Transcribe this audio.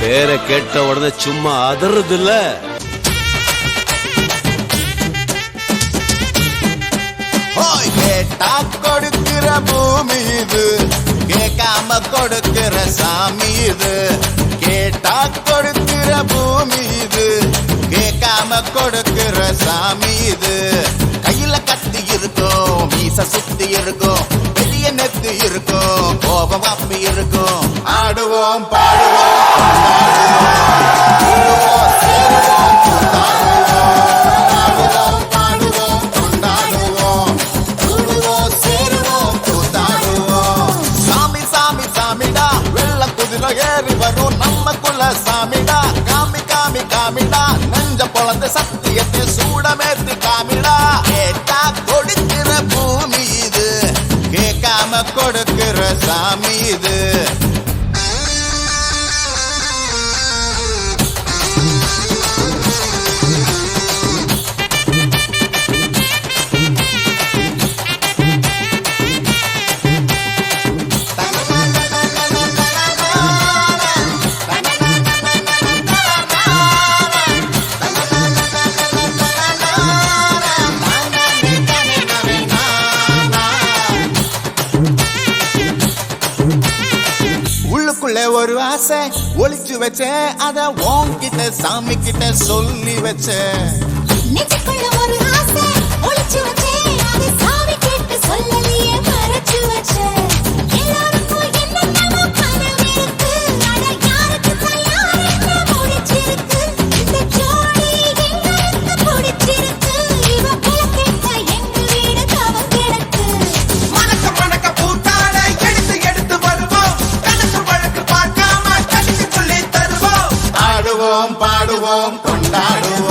பேரை கேட்ட உடனே சும்மா அதறது இல்ல. கேட்டா கொடுக்கிற பூமி இது, கேட்காம கொடுக்கிற சாமி இது. கேட்டா கொடுக்கிற பூமி இது, கேட்காம கொடுக்கிற சாமி இது. கையில கத்தி இருக்கும், மீச சுத்தி இருக்கும், பெரிய நெத்து இருக்கும், கோபம் அப்பி இருக்கும். ஆடுவோம் பாடுவோம் ஏறி வரும் நம்மக்குள்ள சாமிடா. காமி காமி காமிடா, நெஞ்ச பொழந்த சத்தியத்தை சூடமேத்தி காமிடா. கேட்டா கொடுக்கிற பூமி இது, கேட்காம கொடுக்கிற சாமி இது. ஒரு ஆசை ஒளிச்சு வச்சேன், அத உன்கிட்ட சாமி கிட்ட சொல்லி வச்சேன். நெஞ்சுக்குள்ள ஒரு ஆசை ஒளிச்சு வச்சேன், அத சாமி கிட்ட சொல்லலையே மறைச்சு வச்சேன். எல்லாருக்கும் என்னென்னமோ கனவு இருக்கு, அட யாருக்கு தயாரென்ன முடிச்சிருக்கு. இந்த ஜோடி எங்களுக்கு பிடிச்சிருக்கு, இவ புலக்கெட்ட எங்க வீடு தவம் கிடக்கு. மணக்க மணக்க பூத்தாட எடுத்து எடுத்து வருவோம், கணக்கு வழக்கு பார்க்காம கடிச்சு சொல்லி தருவோம். ஆடுவோம் பாடுவோம் கொண்டாடுவோம்.